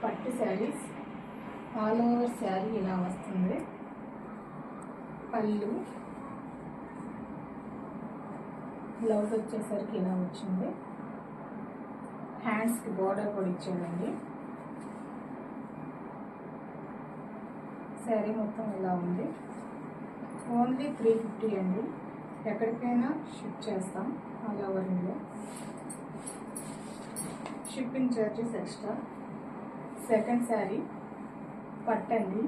పట్టు saris all over sari ఇలా వస్తుంది. పళ్ళు, బ్లౌజ్ వచ్చేసరికి ఇలా వచ్చింది. హ్యాండ్స్కి బార్డర్ కూడా ఇచ్చాడండి. శారీ మొత్తం ఇలా ఉంది. ఓన్లీ 350 అండి. ఎక్కడికైనా షిప్ చేస్తాం all over India. Shipping charges extra. Second sari పట్టండి.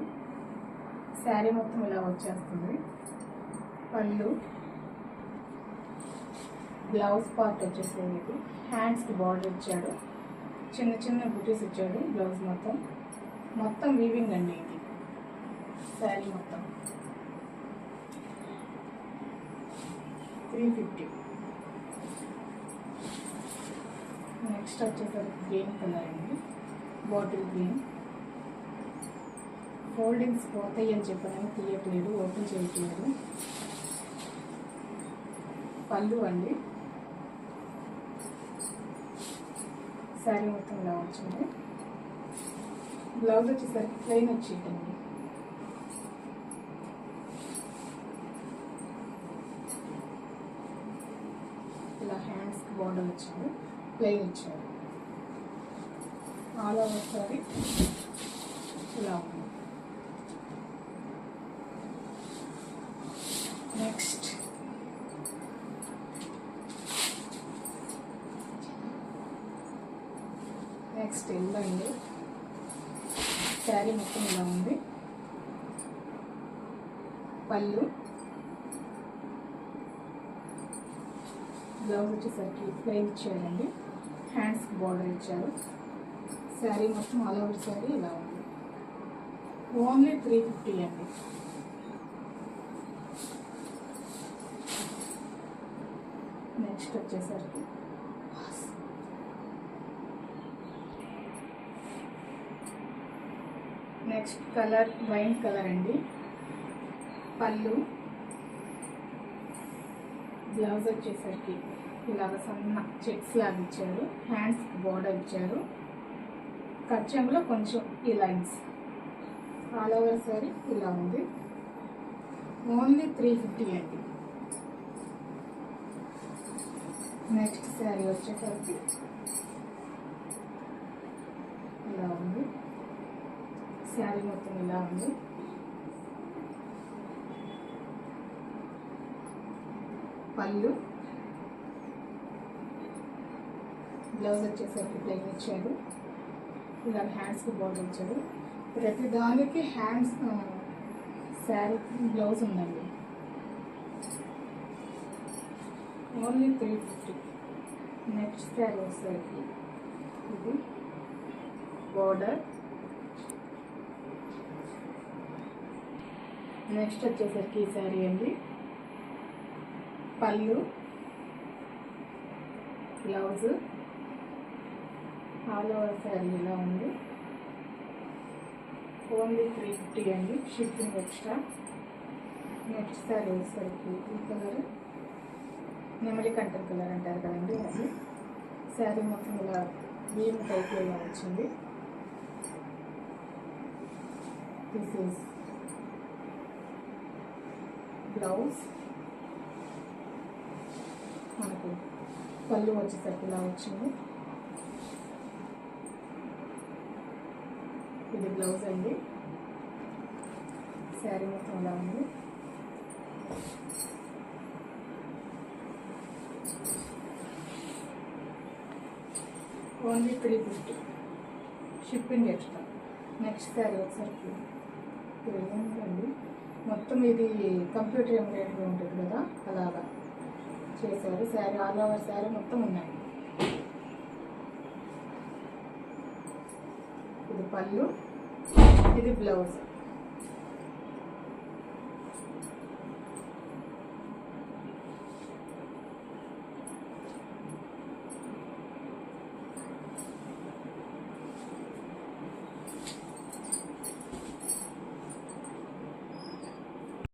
శారీ మొత్తం ఇలా వచ్చేస్తుంది. పళ్ళు, బ్లౌజ్ పార్ట్ వచ్చేసేది. హ్యాండ్స్కి బార్డర్ ఇచ్చాడు. చిన్న చిన్న బుటీస్ ఇచ్చాడు. బ్లౌజ్ మొత్తం వీవింగ్ అండి. ఇది శారీ మొత్తం 350. నెక్స్ట్ వచ్చేసరికి గ్రీన్ కలర్ అండి. Bottle green. ఫోల్డింగ్స్ పోతాయి అని చెప్పాను, తీయట్లేదు, ఓపెన్ చేయట్లేదు. పళ్ళు అండి. శారీ మొత్తం ఇలా వచ్చింది. బ్లౌజ్ వచ్చేసరికి ప్లెయిన్ వచ్చేటండి. ఇలా హ్యాండ్స్కి బార్డర్ వచ్చింది, ప్లెయిన్ ఇచ్చారు. ఆల్ ఓవర్ సారీ ఇలా ఉంది. నెక్స్ట్ ఎల్లో అండి. శారీ మొత్తం ఇలా ఉంది. పళ్ళు, బ్లౌజ్ వచ్చేసరికి ప్లెయిన్ ఇచ్చారండి. హ్యాండ్స్కి బార్డర్ ఇచ్చారు. శారీ మొత్తం ఆల్ ఓవర్ శారీ ఇలా ఉంది. ఓన్లీ 350 అండి. నెక్స్ట్ వచ్చేసరికి నెక్స్ట్ కలర్ వైన్ కలర్ అండి. పళ్ళు, బ్లౌజ్ వచ్చేసరికి ఇలాగ సన్న చెక్స్ లాగా ఇచ్చారు. హ్యాండ్స్కి బార్డర్ ఇచ్చారు. కచ్చంలో కొంచెం ఈ లైన్స్. ఆల్ ఓవర్ సారీ ఇలా ఉంది. ఓన్లీ 350 అండి. నెక్స్ట్ శారీ వచ్చేసరికి ఇలా ఉంది. శారీ మొత్తం ఇలా ఉంది. పళ్ళు, బ్లౌజ్ వచ్చేసరికి ప్లెయిన్ ఇచ్చాడు. ఇలా హ్యాండ్స్కి బార్డర్ ఇచ్చాడు. ప్రతి దానికి హ్యాండ్స్ శారీ బ్లౌజ్ ఉందండి. ఓన్లీ 350. నెక్స్ట్ శారీ వచ్చేసరికి ఇది బార్డర్. నెక్స్ట్ వచ్చేసరికి ఈ శారీ అండి. పళ్ళు, బ్లౌజ్, ఆల్ ఓవర్ శారీ ఇలా ఉంది. ఓన్లీ 350 అండి. Shipping extra. నెక్స్ట్ శారీ వచ్చేసరికి ఈ కలర్ నెమలి కంటన్ కలర్ అంటారు కదండి, అది. శారీ మొత్తం ఇలా వీమ్ టైప్లో ఇలా వచ్చింది. This is blouse. మనకు పళ్ళు వచ్చేసరికి ఇలా వచ్చింది. ఇది బ్లౌజ్ అండి. శారీ మొత్తం ఇలా ఉంది. Only 350. Shipping extra. Next sari వచ్చేసరికి ఇది ఏంటండి, మొత్తం ఇది కంప్యూటర్ ఎంబ్రాయిడరీ ఉంటుంది కదా, అలాగా చేశారు. శారీ ఆల్ ఓవర్ శారీ మొత్తం ఉన్నాయి. ఇది పళ్ళు, ఇది బ్లౌజ్.